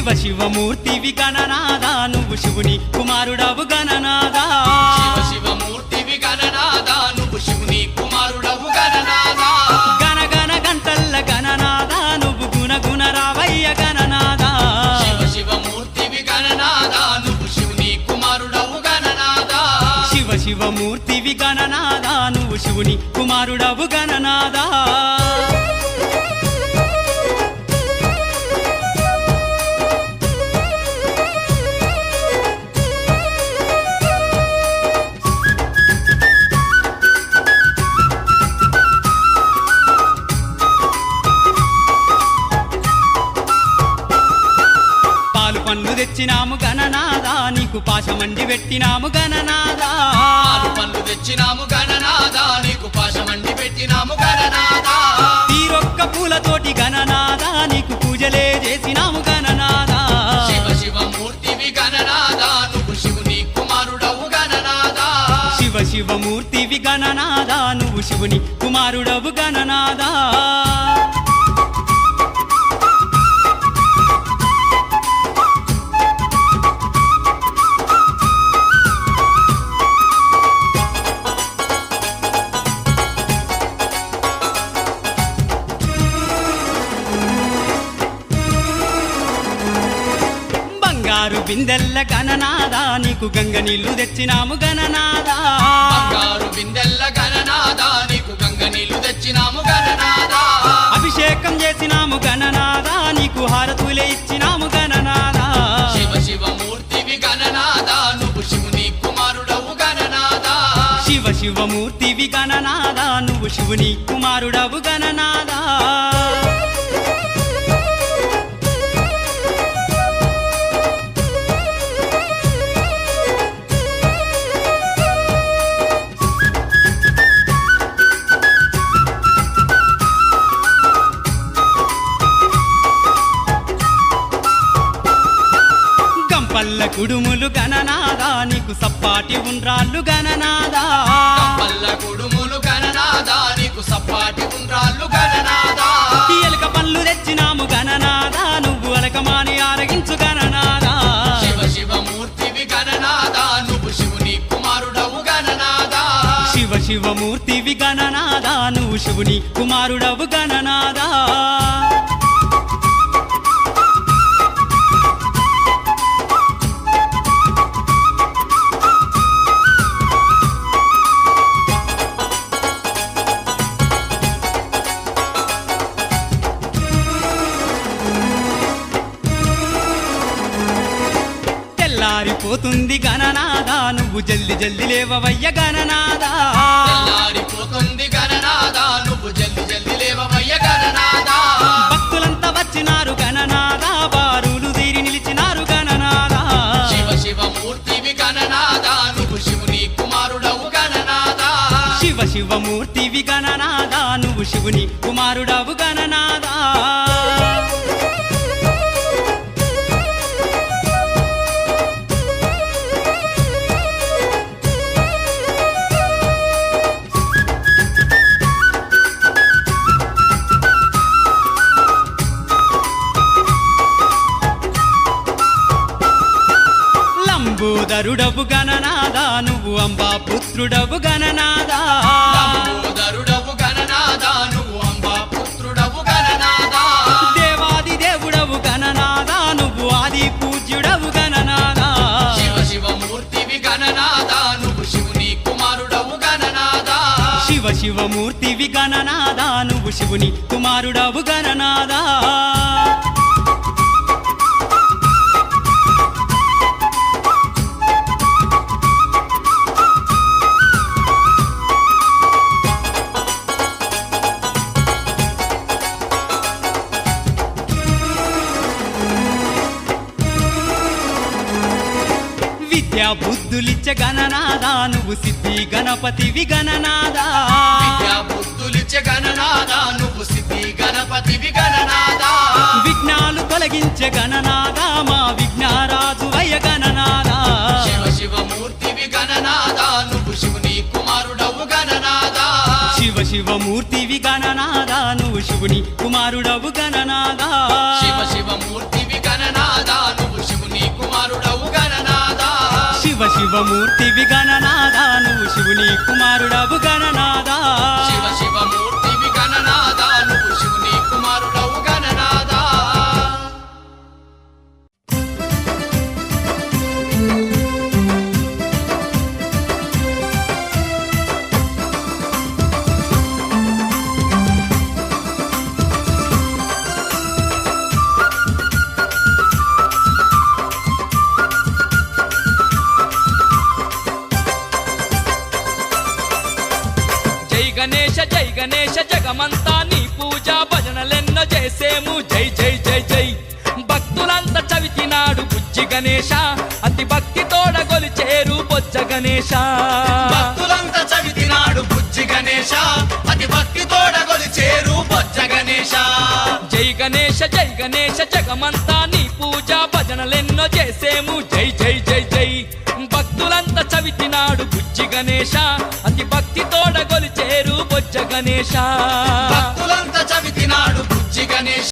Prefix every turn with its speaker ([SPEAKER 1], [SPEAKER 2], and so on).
[SPEAKER 1] శివ శివమూర్తివి గణనాదా నువ్వు శివుని కుమారుడవు గణనాదా
[SPEAKER 2] శివ శివమూర్తివి గణనాదా నువ్వు శివుని కుమారుడవు గణనాదా
[SPEAKER 1] గణ గణ గంటల్ల గణనాదా నువ్వు గుణ గుణ రావయ్య గణనాదా
[SPEAKER 2] శివ శివమూర్తివి గణనాదా నువ్వు శివుని కుమారుడవు గణనాదా
[SPEAKER 1] శివ శివమూర్తివి గణనాదా నువ్వు శివుని కుమారుడవు గణనాదా పన్ను తెచ్చినాము గణనాదా నీకు పాశమండి పెట్టినాము గణనాదా
[SPEAKER 2] ఆరు పళ్ళు తెచ్చినాము గణనాదా నీకు పాశమండి పెట్టినాము గణనాదా
[SPEAKER 1] తీరొక్క పూలతోటి గణనాదా నీకు పూజలే చేసినాము గణనాదా
[SPEAKER 2] శివ శివమూర్తివి గణనాదా నువ్వు శివుని కుమారుడవు గణనాదా
[SPEAKER 1] శివ శివమూర్తివి గణనాదా నువ్వు శివుని కుమారుడవు గణనాదా బంగారు బిందెల్ల గణనాదా నీకు గంగ నీళ్లు తెచ్చినాము గణనాదా
[SPEAKER 2] బంగారు బిందెల్ల గణనాదా నీకు గంగ నీళ్లు తెచ్చినాము గణనాదా
[SPEAKER 1] అభిషేకం చేసినాము గణనాదా నీకు హారతులే ఇచ్చినాము గణనాదా
[SPEAKER 2] శివ శివమూర్తివి గణనాదా నువ్వు శివుని కుమారుడవు గణనాదా
[SPEAKER 1] శివ శివమూర్తివి గణనాదా నువ్వు శివుని కుమారుడవు గణనాదా పల్ల కుడుములు గణనాదా నీకు సప్పాటి ఉండ్రాళ్ళు గణనాదా
[SPEAKER 2] పల్ల కుడుములు గణనాదా నీకు సప్పాటి ఉండ్రాళ్ళు గణనాదా
[SPEAKER 1] ఎలక పళ్ళు తెచ్చినాము గణనాదా నువ్వు అలకమాని ఆరగించు గణనాదా
[SPEAKER 2] శివ శివమూర్తివి గణనాదా నువ్వు శివుని కుమారుడవు గణనాదా
[SPEAKER 1] శివ శివమూర్తివి గణనాదా నువ్వు శివుని కుమారుడవు గణనాదా తెల్లారిపోతుంది గణనాదా నువ్వు జల్ది జల్ది లేవవయ్య గణనాదా
[SPEAKER 2] తెల్లారిపోతుంది గణనాదా నువ్వు జల్ది జల్ది లేవవయ్య గణనాదా
[SPEAKER 1] భక్తులంతా వచ్చినారు గణనాదా బారులు తీరి నిలిచినారు గణనాదా
[SPEAKER 2] శివ శివమూర్తివి గణనాదా నువ్వు శివుని కుమారుడవు గణనాదా
[SPEAKER 1] శివ శివమూర్తివి గణనాదా నువ్వు శివుని కుమారుడవు గణనాదా లంబోదరుడవు గణనాదా నువ్వు అంబా పుత్రుడవు గణనాదా
[SPEAKER 2] లంబోదరుడవు గణనాదా నువ్వు అంబా పుత్రుడవు గణనాదా
[SPEAKER 1] దేవాది దేవుడవు గణనాదా నువ్వు ఆది పూజ్యుడవు గణనాదా
[SPEAKER 2] శివ శివమూర్తివి గణనాదా నువ్వు శివుని కుమారుడవు గణనాదా
[SPEAKER 1] శివ శివమూర్తివి గణనాదా నువ్వు శివుని కుమారుడవు గణనాదా విద్యా బుద్ధులిచ్చ గణనాదా నువ్వు సిద్ధి గణపతివి గణనాదా
[SPEAKER 2] విద్యా బుద్ధులిచ్చే గణనాదా నువ్వు సిద్ధి గణపతివి గణనాదా
[SPEAKER 1] విఘ్నాలు తొలగించే గణనాదా మా విఘ్నారాజు వయ గణనాదా
[SPEAKER 2] శివ శివమూర్తివి గణనాదా నువ్వు శివుని కుమారుడవు గణనాదా
[SPEAKER 1] శివ శివ శివమూర్తివి గణనాదా నువ్వు శివుని కుమారుడవు గణనాదా
[SPEAKER 2] శివ శివమూర్తివి గణనాదా నువ్వు శివుని కుమారుడవు గణనాదా
[SPEAKER 1] శివమూర్తివి గణనాదా నువ్వు శివుని కుమారుడవు గణనాదా
[SPEAKER 2] శివ శివమూర్తివి గణనాదా నువ్వు శివుని కుమారుడవు గణనాదా
[SPEAKER 3] జై గణేశ జగమంతా నీ పూజ భజనలెన్నో చేసేము జై జై జై జై భక్తులంతా చవితినాడు బుజ్జి గణేశ అతి భక్తి తోడ గొలిచేరు బొజ్జ గణేశ
[SPEAKER 2] భక్తులంతా చవితినాడు బుజ్జి గణేశ అతి భక్తి తోడ గొలిచేరు బొజ్జ గణేశ
[SPEAKER 3] జై గణేశ జగమంతా నీ పూజ భజనలెన్నో చేసేము జై జై జై జై భక్తులంతా చవితినాడు బుజ్జి గణేశ అతి భక్తి తోడ గొలిచేరు బొజ్జ గణేశ
[SPEAKER 2] భక్తులంతా చవితినాడు బుజ్జి గణేశ